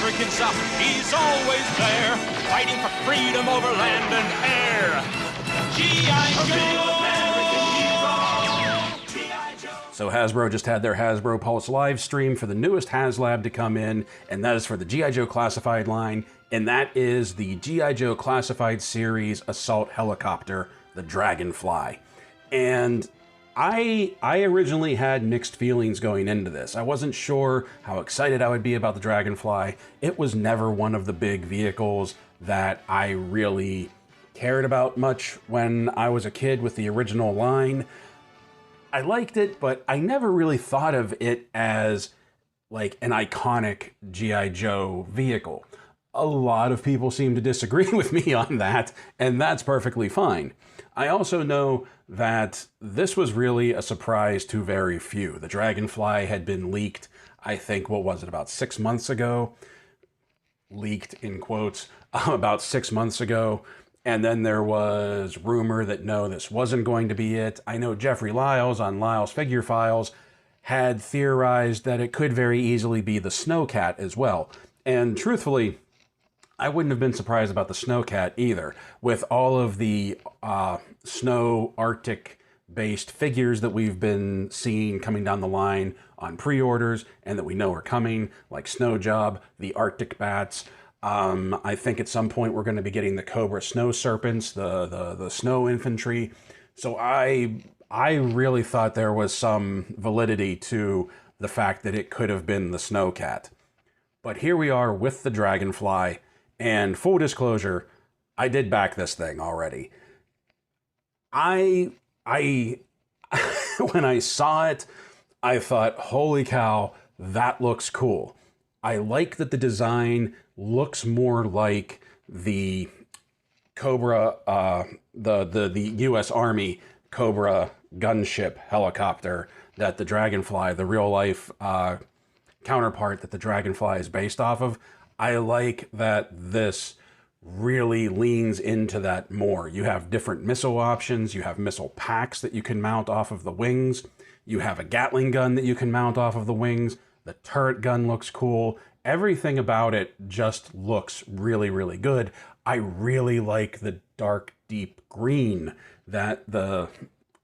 never gives up. He's always there, fighting for freedom over land and air. G.I. Joe! So Hasbro just had their Hasbro Pulse live stream for the newest HasLab to come in, and that is for the G.I. Joe Classified line, and that is the G.I. Joe Classified Series Assault Helicopter, the Dragonfly. And I originally had mixed feelings going into this. I wasn't sure how excited I would be about the Dragonfly. It was never one of the big vehicles that I really cared about much when I was a kid with the original line. I liked it, but I never really thought of it as like an iconic G.I. Joe vehicle. A lot of people seem to disagree with me on that, and that's perfectly fine. I also know that this was really a surprise to very few. The Dragonfly had been leaked, I think, what was it, about 6 months ago? Leaked in quotes, about 6 months ago. And then there was rumor that no, this wasn't going to be it. I know Jeffrey Lyles on Lyles Figure Files had theorized that it could very easily be the Snowcat as well. And truthfully, I wouldn't have been surprised about the Snowcat either. With all of the snow Arctic-based figures that we've been seeing coming down the line on pre-orders and that we know are coming, like Snow Job, the Arctic Bats. I think at some point we're going to be getting the Cobra Snow Serpents, the Snow Infantry. So I really thought there was some validity to the fact that it could have been the Snowcat. But here we are with the Dragonfly, and full disclosure, I did back this thing already. When I saw it, I thought, holy cow, that looks cool. I like that the design looks more like the Cobra, the U.S. Army Cobra gunship helicopter that the Dragonfly, the real life counterpart that the Dragonfly is based off of. I like that this really leans into that more. You have different missile options. You have missile packs that you can mount off of the wings. You have a Gatling gun that you can mount off of the wings. The turret gun looks cool. Everything about it just looks really, really good. I really like the dark, deep green that the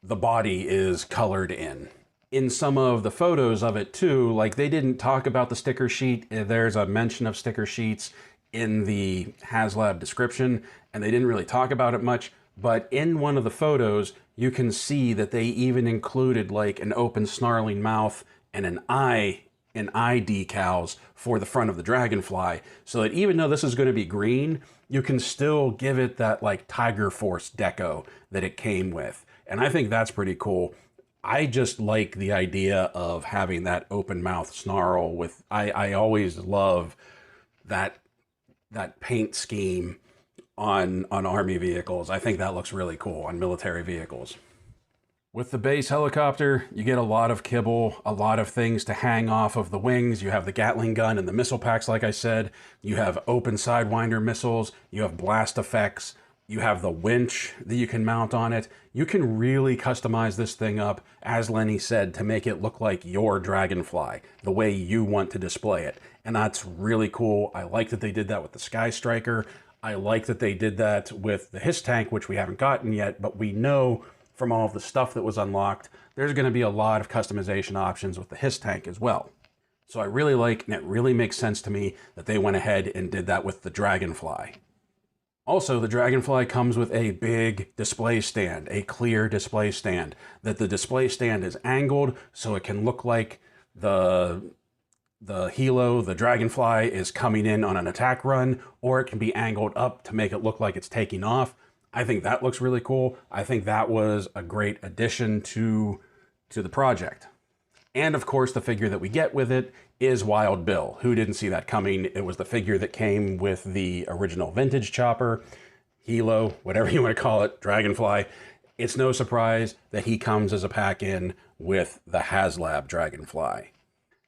body is colored in. In some of the photos of it too, like they didn't talk about the sticker sheet. There's a mention of sticker sheets in the HasLab description, and they didn't really talk about it much. But in one of the photos, you can see that they even included like an open snarling mouth and an eye decals for the front of the Dragonfly, so that even though this is going to be green, you can still give it that like Tiger Force deco that it came with. And I think that's pretty cool. I just like the idea of having that open mouth snarl with, I always love that paint scheme on Army vehicles. I think that looks really cool on military vehicles. With the base helicopter, you get a lot of kibble, a lot of things to hang off of the wings. You have the Gatling gun and the missile packs, like I said. You have open Sidewinder missiles. You have blast effects. You have the winch that you can mount on it. You can really customize this thing up, as Lenny said, to make it look like your Dragonfly, the way you want to display it. And that's really cool. I like that they did that with the Sky Striker. I like that they did that with the HISS tank, which we haven't gotten yet, but we know from all of the stuff that was unlocked, there's going to be a lot of customization options with the HISS tank as well. So I really like, and it really makes sense to me that they went ahead and did that with the Dragonfly. Also, the Dragonfly comes with a big display stand, a clear display stand, that the display stand is angled so it can look like the helo, the Dragonfly, is coming in on an attack run, or it can be angled up to make it look like it's taking off. I think that looks really cool. I think that was a great addition to the project. And of course, the figure that we get with it is Wild Bill. Who didn't see that coming? It was the figure that came with the original vintage chopper, helo, whatever you want to call it, Dragonfly. It's no surprise that he comes as a pack-in with the HasLab Dragonfly.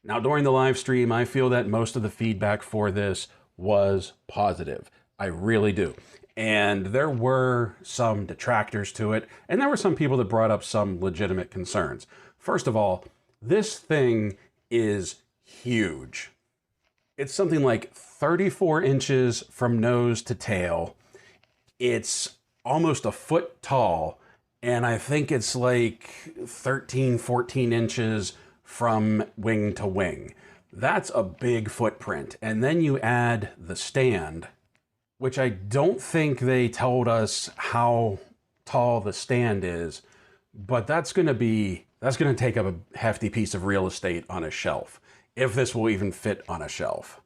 Now, during the live stream, I feel that most of the feedback for this was positive. I really do. And there were some detractors to it, and there were some people that brought up some legitimate concerns. First of all, this thing is huge. It's something like 34 inches from nose to tail. It's almost a foot tall, and I think it's like 13, 14 inches from wing to wing. That's a big footprint. And then you add the stand, which I don't think they told us how tall the stand is, but that's going to take up a hefty piece of real estate on a shelf, if this will even fit on a shelf.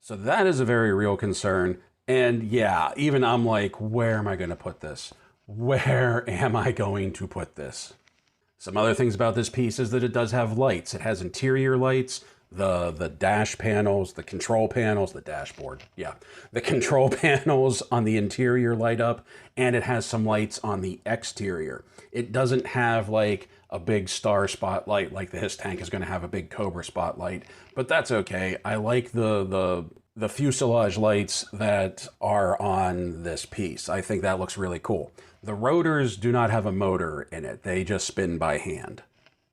So that is a very real concern. And yeah, even I'm like, where am I going to put this? Where am I going to put this? Some other things about this piece is that it does have lights. It has interior lights, the dash panels, the control panels, the dashboard. Yeah, the control panels on the interior light up, and it has some lights on the exterior. It doesn't have like a big star spotlight like the HISS tank is going to have a big Cobra spotlight, but that's okay. I like the fuselage lights that are on this piece. I think that looks really cool. The rotors do not have a motor in it. They just spin by hand.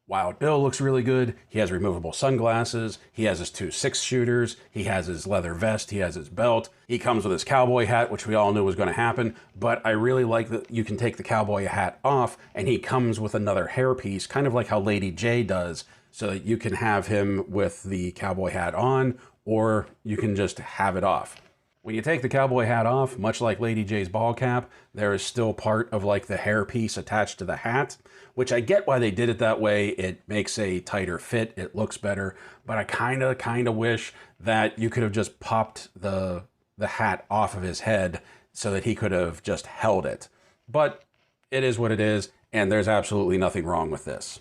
Wild Bill looks really good. He has removable sunglasses. He has his 2 6-shooters. He has his leather vest. He has his belt. He comes with his cowboy hat, which we all knew was going to happen. But I really like that you can take the cowboy hat off, and he comes with another hairpiece, kind of like how Lady J does, so that you can have him with the cowboy hat on, or you can just have it off. When you take the cowboy hat off, much like Lady J's ball cap, there is still part of like the hairpiece attached to the hat, which I get why they did it that way. It makes a tighter fit, it looks better, but I kind of wish that you could have just popped the hat off of his head so that he could have just held it. But it is what it is, and there's absolutely nothing wrong with this.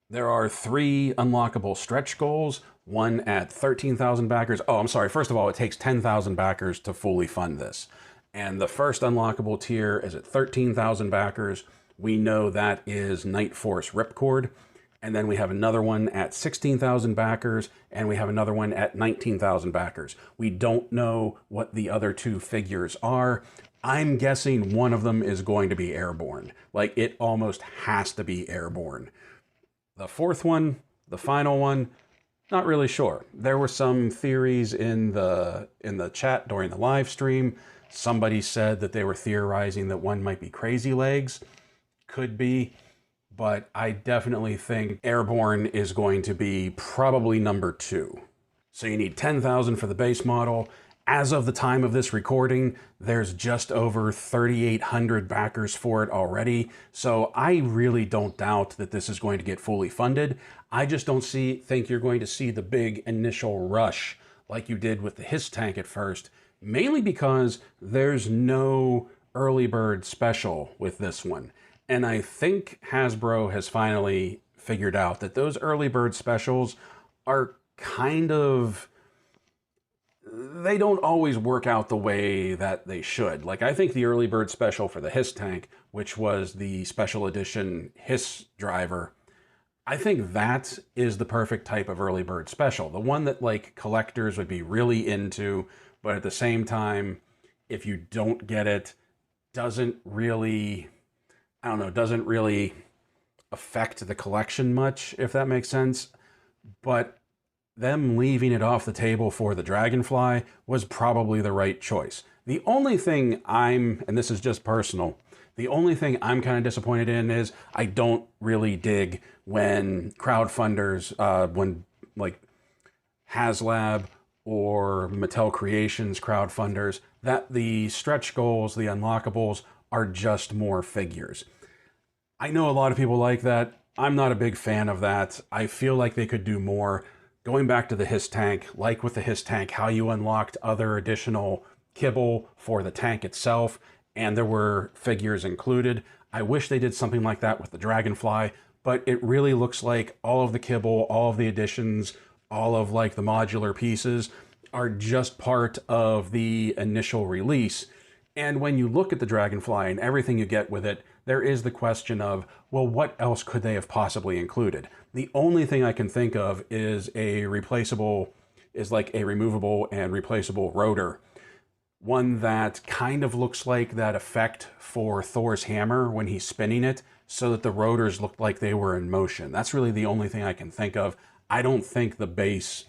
There are 3 unlockable stretch goals, one at 13,000 backers. Oh, I'm sorry. First of all, it takes 10,000 backers to fully fund this. And the first unlockable tier is at 13,000 backers. We know that is Night Force Ripcord. And then we have another one at 16,000 backers, and we have another one at 19,000 backers. We don't know what the other 2 figures are. I'm guessing one of them is going to be airborne. Like, it almost has to be airborne. The 4th one, the final one, not really sure. There were some theories in the chat during the live stream. Somebody said that they were theorizing that one might be Crazy Legs. Could be, but I definitely think airborne is going to be probably number 2. So you need 10,000 for the base model. As of the time of this recording, there's just over 3,800 backers for it already. So I really don't doubt that this is going to get fully funded. I just don't think you're going to see the big initial rush like you did with the HISS tank at first, mainly because there's no early bird special with this one. And I think Hasbro has finally figured out that those early bird specials are they don't always work out the way that they should. Like, I think the early bird special for the HISS tank, which was the special edition HISS driver, I think that is the perfect type of early bird special. The one that like collectors would be really into, but at the same time, if you don't get it, doesn't really affect the collection much, if that makes sense. But them leaving it off the table for the Dragonfly was probably the right choice. The only thing and this is just personal, the only thing I'm kind of disappointed in is I don't really dig when crowdfunders, when like HASLab or Mattel Creations crowdfunders, that the stretch goals, the unlockables, are just more figures. I know a lot of people like that. I'm not a big fan of that. I feel like they could do more. Going back to the HISS tank, like with the HISS tank, how you unlocked other additional kibble for the tank itself, and there were figures included. I wish they did something like that with the Dragonfly, but it really looks like all of the kibble, all of the additions, all of like the modular pieces are just part of the initial release. And when you look at the Dragonfly and everything you get with it, there is the question of, well, what else could they have possibly included? The only thing I can think of is like a removable and replaceable rotor. One that kind of looks like that effect for Thor's hammer when he's spinning it, so that the rotors looked like they were in motion. That's really the only thing I can think of. I don't think the base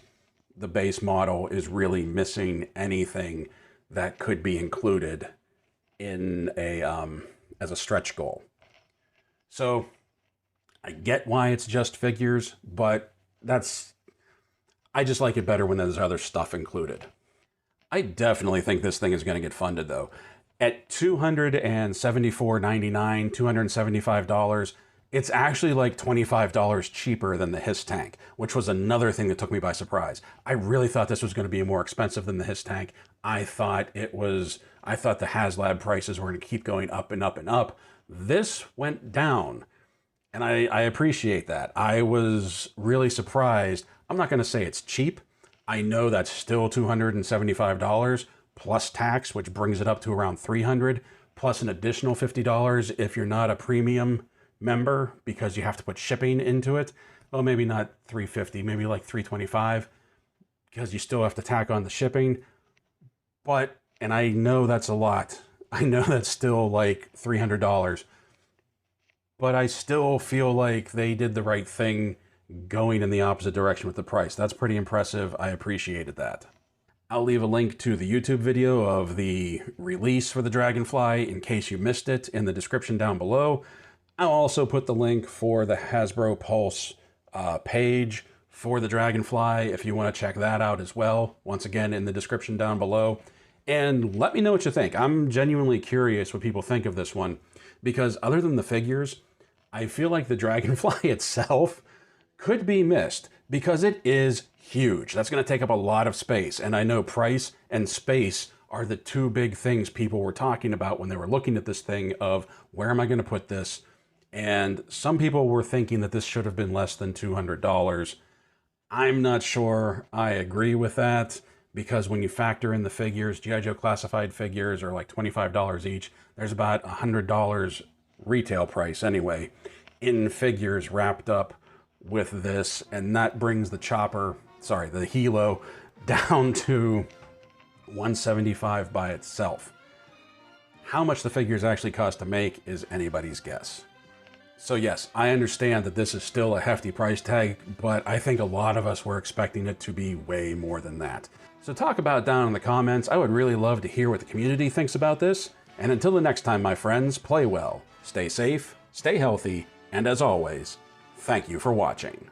the base model is really missing anything that could be included in a as a stretch goal. So I get why it's just figures, but I just like it better when there's other stuff included. I definitely think this thing is going to get funded though. At $274.99, $275, it's actually like $25 cheaper than the HISS tank, which was another thing that took me by surprise. I really thought this was going to be more expensive than the HISS tank. I thought the Haslab prices were going to keep going up and up and up. This went down, and I appreciate that. I was really surprised. I'm not going to say it's cheap. I know that's still $275 plus tax, which brings it up to around $300, plus an additional $50 if you're not a premium member, because you have to put shipping into it. Well, maybe not $350, maybe like $325, because you still have to tack on the shipping. But, and I know that's a lot. I know that's still like $300, but I still feel like they did the right thing going in the opposite direction with the price. That's pretty impressive. I appreciated that. I'll leave a link to the YouTube video of the release for the Dragonfly in case you missed it in the description down below. I'll also put the link for the Hasbro Pulse page for the Dragonfly if you want to check that out as well. Once again, in the description down below. And let me know what you think. I'm genuinely curious what people think of this one, because other than the figures, I feel like the Dragonfly itself could be missed because it is huge. That's going to take up a lot of space. And I know price and space are the two big things people were talking about when they were looking at this thing of where am I going to put this? And some people were thinking that this should have been less than $200. I'm not sure I agree with that, because when you factor in the figures, G.I. Joe classified figures are like $25 each. There's about $100 retail price anyway in figures wrapped up with this, and that brings the the Hilo down to $175 by itself. How much the figures actually cost to make is anybody's guess. So yes, I understand that this is still a hefty price tag, but I think a lot of us were expecting it to be way more than that. So talk about it down in the comments. I would really love to hear what the community thinks about this. And until the next time, my friends, play well, stay safe, stay healthy, and as always, thank you for watching.